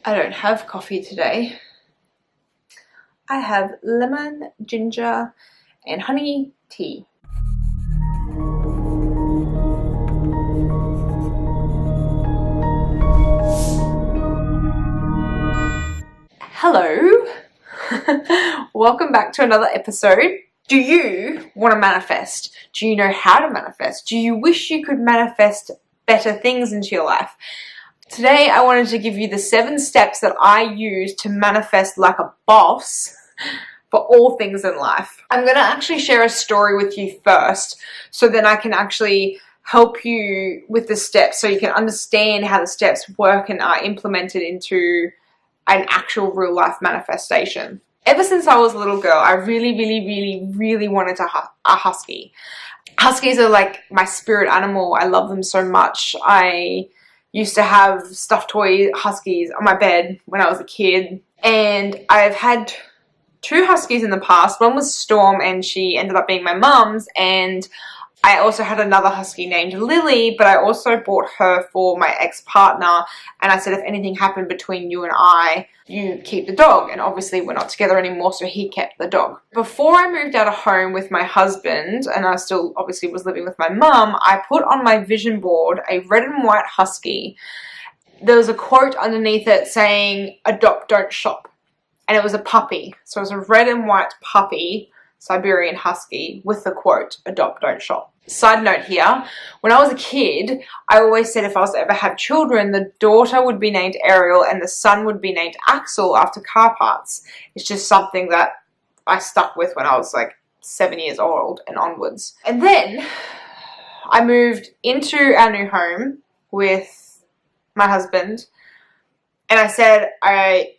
I don't have coffee today. I have lemon, ginger, and honey tea. Hello. Welcome back to another episode. Do you want to manifest? Do you know how to manifest? Do you wish you could manifest better things into your life? Today I wanted to give you the 7 steps that I use to manifest like a boss for all things in life. I'm going to actually share a story with you first, so then I can actually help you with the steps so you can understand how the steps work and are implemented into an actual real life manifestation. Ever since I was a little girl, I really wanted a husky. Huskies are like my spirit animal. I love them so much. I used to have stuffed toy huskies on my bed when I was a kid, and I've had 2 huskies in the past. One was Storm, and she ended up being my mum's, and I also had another husky named Lily, but I also bought her for my ex-partner, and I said, if anything happened between you and I, you keep the dog. And obviously we're not together anymore, so he kept the dog. Before I moved out of home with my husband, and I still obviously was living with my mum, I put on my vision board a red and white husky. There was a quote underneath it saying, adopt, don't shop. And it was a puppy. So it was a red and white puppy, Siberian husky, with the quote, adopt, don't shop. Side note here, when I was a kid, I always said if I was to ever have children, the daughter would be named Ariel and the son would be named Axel after car parts. It's just something that I stuck with when I was like 7 years old and onwards. And then I moved into our new home with my husband, and I said,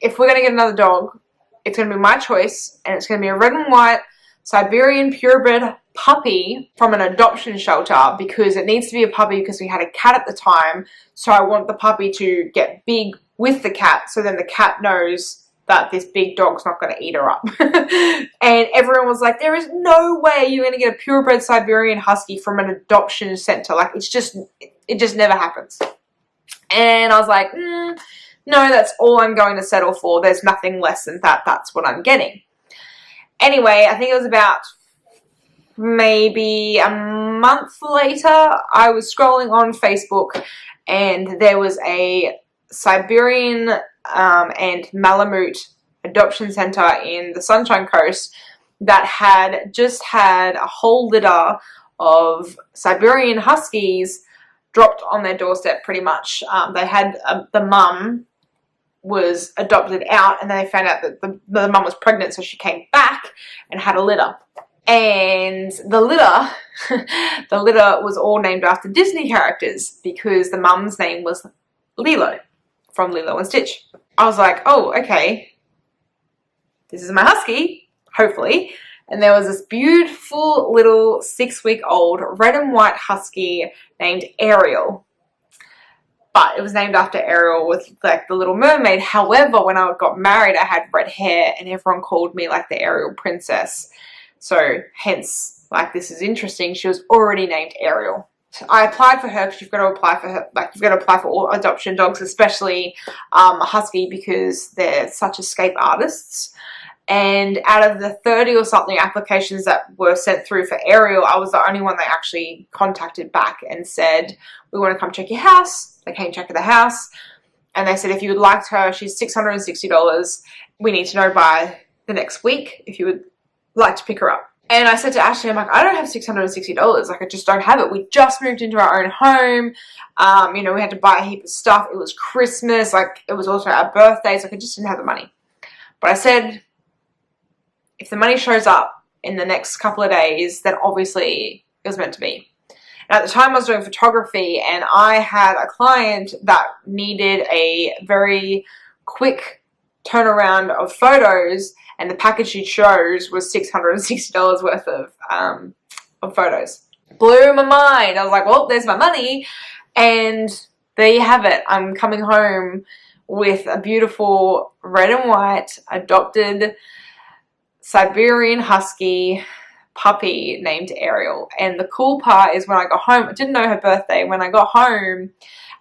if we're going to get another dog, it's going to be my choice, and it's going to be a red and white Siberian purebred puppy from an adoption shelter, because it needs to be a puppy because we had a cat at the time. So I want the puppy to get big with the cat, so then the cat knows that this big dog's not going to eat her up. And everyone was like, there is no way you're going to get a purebred Siberian husky from an adoption center. Like, it just never happens. And I was like, no, that's all I'm going to settle for. There's nothing less than that. That's what I'm getting. Anyway, I think it was about maybe a month later, I was scrolling on Facebook, and there was a Siberian and Malamute adoption center in the Sunshine Coast that had just had a whole litter of Siberian huskies dropped on their doorstep, pretty much. They had the mum was adopted out, and then they found out that the mum was pregnant, so she came back and had a litter. And the litter was all named after Disney characters, because the mum's name was Lilo from Lilo and Stitch. I was like, oh, okay, this is my husky, hopefully. And there was this beautiful little 6-week-old red and white husky named Ariel. But it was named after Ariel with like the Little Mermaid. However, when I got married, I had red hair, and everyone called me like the Ariel princess. So hence, like, this is interesting. She was already named Ariel. So I applied for her, because you've got to apply for her. Like, you've got to apply for all adoption dogs, especially a husky, because they're such escape artists. And out of the 30 or something applications that were sent through for Ariel, I was the only one that actually contacted back and said, we want to come check your house. They came check the house, and they said, if you would like her, she's $660. We need to know by the next week if you would like to pick her up. And I said to Ashley, I'm like, I don't have $660. Like, I just don't have it. We just moved into our own home. You know, we had to buy a heap of stuff. It was Christmas. Like, it was also our birthdays. Like, I just didn't have the money. But I said, if the money shows up in the next couple of days, then obviously it was meant to be. And at the time I was doing photography, and I had a client that needed a very quick turnaround of photos, and the package she chose was $660 worth of photos. Blew my mind. I was like, well, there's my money. And there you have it. I'm coming home with a beautiful red and white adopted Siberian husky puppy named Ariel. And the cool part is, when I got home, I didn't know her birthday. When I got home,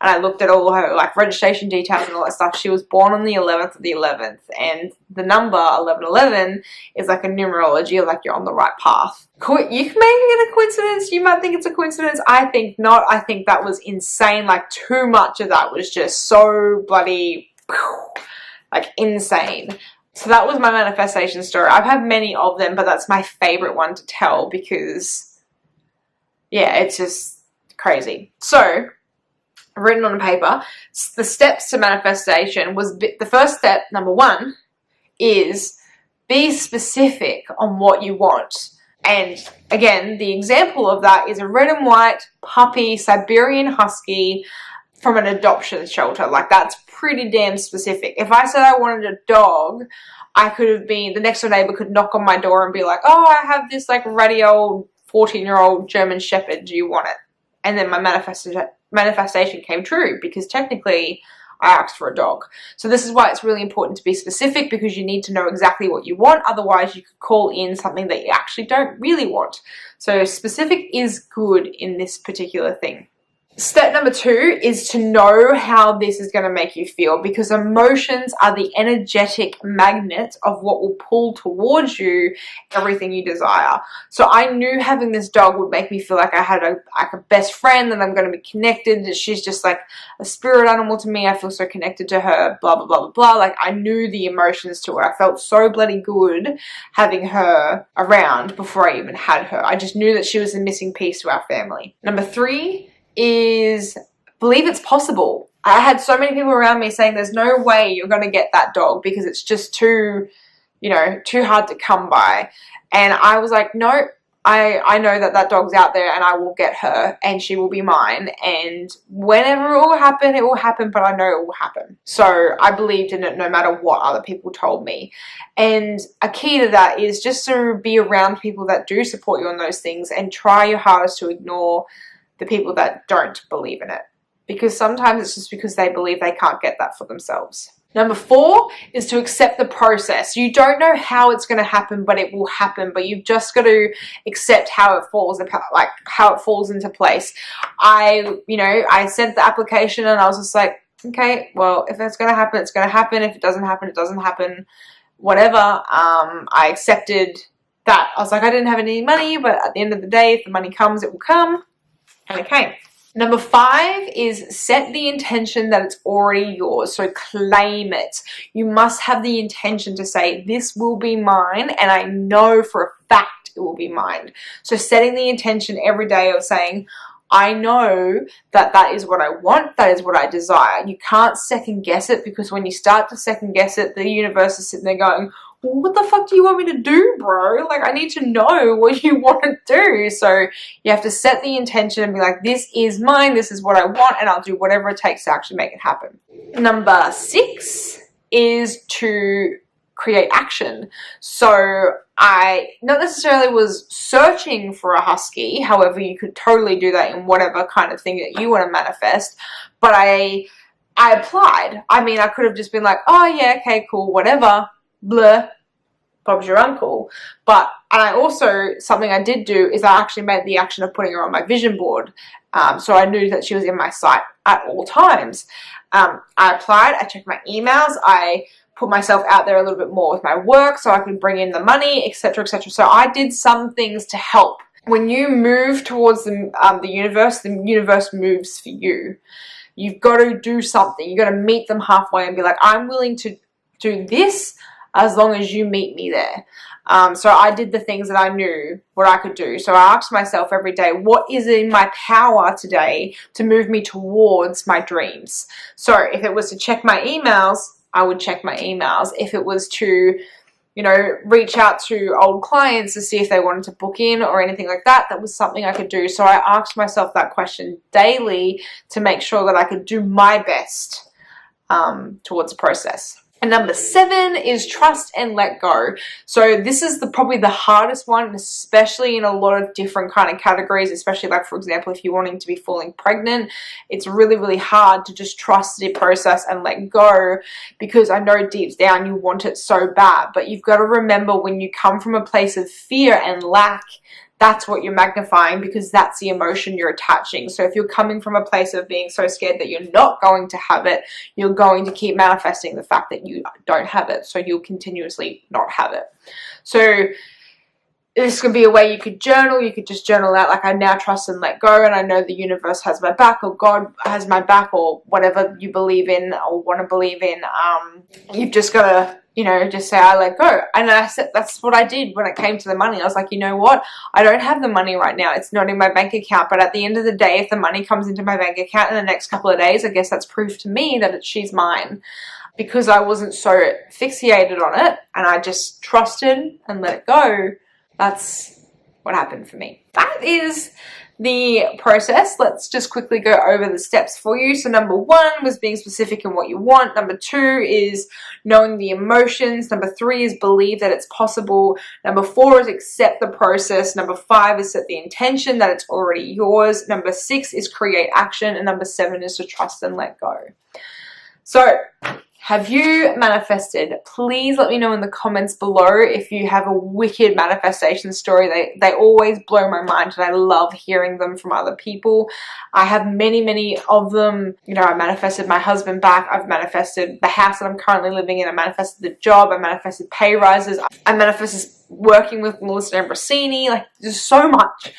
and I looked at all her like registration details and all that stuff. She was born on the 11th of the 11th, and the number 1111 is like a numerology of like you're on the right path. You can make it a coincidence. You might think it's a coincidence. I think not. I think that was insane. Like too much of that was just so bloody like insane. So that was my manifestation story. I've had many of them, but that's my favorite one to tell because yeah, it's just crazy. So written on paper, the steps to manifestation was the first step, number 1, is be specific on what you want. And again, the example of that is a red and white puppy Siberian Husky from an adoption shelter. Like that's pretty damn specific. If I said I wanted a dog, I could have been, the next door neighbor could knock on my door and be like, oh, I have this like ratty old 14-year-old German Shepherd, do you want it? And then my manifestation came true because technically I asked for a dog. So this is why it's really important to be specific, because you need to know exactly what you want. Otherwise you could call in something that you actually don't really want. So specific is good in this particular thing. Step number 2 is to know how this is going to make you feel, because emotions are the energetic magnet of what will pull towards you everything you desire. So I knew having this dog would make me feel like I had a best friend and I'm going to be connected. She's just like a spirit animal to me. I feel so connected to her, blah, blah, blah, blah, blah. Like I knew the emotions to her. I felt so bloody good having her around before I even had her. I just knew that she was the missing piece to our family. Number 3 is believe it's possible. I had so many people around me saying there's no way you're going to get that dog because it's just too, you know, too hard to come by. And I was like, no, I know that that dog's out there and I will get her and she will be mine. And whenever it will happen, but I know it will happen. So I believed in it no matter what other people told me. And a key to that is just to be around people that do support you on those things and try your hardest to ignore the people that don't believe in it, because sometimes it's just because they believe they can't get that for themselves. Number 4 is to accept the process. You don't know how it's going to happen, but it will happen. But you've just got to accept how it falls, like how it falls into place. I sent the application and I was just like, okay, well, if it's going to happen, it's going to happen. If it doesn't happen, it doesn't happen. Whatever. I accepted that. I was like, I didn't have any money, but at the end of the day, if the money comes, it will come. And it came. Number 5 is set the intention that it's already yours. So claim it. You must have the intention to say, this will be mine, and I know for a fact it will be mine. So setting the intention every day of saying, I know that that is what I want, that is what I desire. You can't second guess it, because when you start to second guess it, the universe is sitting there going, well, what the fuck do you want me to do, bro? Like, I need to know what you want to do. So you have to set the intention and be like, this is mine, this is what I want, and I'll do whatever it takes to actually make it happen. Number 6 is to create action. So I not necessarily was searching for a husky. However, you could totally do that in whatever kind of thing that you want to manifest. But I applied. I mean, I could have just been like, oh yeah, okay, cool, whatever. Blah, Bob's your uncle. But, and I also, something I did do is I actually made the action of putting her on my vision board. So I knew that she was in my sight at all times. I applied, I checked my emails, I put myself out there a little bit more with my work so I could bring in the money, etc., etc. So I did some things to help. When you move towards the universe moves for you. You've got to do something. You've got to meet them halfway and be like, I'm willing to do this as long as you meet me there. So I did the things that I knew what I could do. So I asked myself every day, what is in my power today to move me towards my dreams? So if it was to check my emails, I would check my emails. If it was to, you know, reach out to old clients to see if they wanted to book in or anything like that, that was something I could do. So I asked myself that question daily to make sure that I could do my best towards the process. And number 7 is trust and let go. So this is probably the hardest one, especially in a lot of different kind of categories, especially like, for example, if you're wanting to be falling pregnant, it's really, really hard to just trust the process and let go, because I know deep down you want it so bad. But you've got to remember, when you come from a place of fear and lack, that's what you're magnifying, because that's the emotion you're attaching. So if you're coming from a place of being so scared that you're not going to have it, you're going to keep manifesting the fact that you don't have it. So you'll continuously not have it. So this could be a way you could journal. You could just journal out, like, I now trust and let go, and I know the universe has my back, or God has my back, or whatever you believe in or want to believe in. You've just got to, you know, just say, I let go. And I said, that's what I did when it came to the money. I was like, you know what? I don't have the money right now. It's not in my bank account. But at the end of the day, if the money comes into my bank account in the next couple of days, I guess that's proof to me that she's mine. Because I wasn't so fixated on it, and I just trusted and let it go. That's what happened for me. That is the process. Let's just quickly go over the steps for you. So number 1 was being specific in what you want. Number 2 is knowing the emotions. Number 3 is believe that it's possible. Number 4 is accept the process. Number 5 is set the intention that it's already yours. Number 6 is create action. And number 7 is to trust and let go. So, have you manifested? Please let me know in the comments below if you have a wicked manifestation story. They always blow my mind, and I love hearing them from other people. I have many of them. You know, I manifested my husband back. I've manifested the house that I'm currently living in. I manifested the job. I manifested pay rises. I manifested working with Melissa Ambrosini. Like, there's so much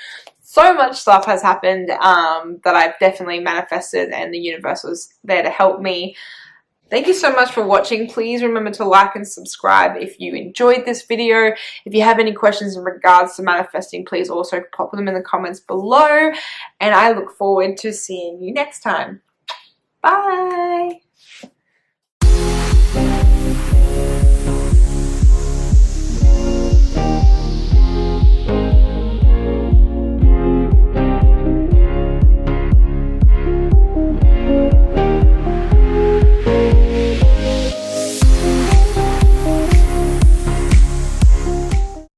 stuff has happened that I've definitely manifested, and the universe was there to help me. Thank you so much for watching. Please remember to like and subscribe if you enjoyed this video. If you have any questions in regards to manifesting, please also pop them in the comments below. And I look forward to seeing you next time. Bye.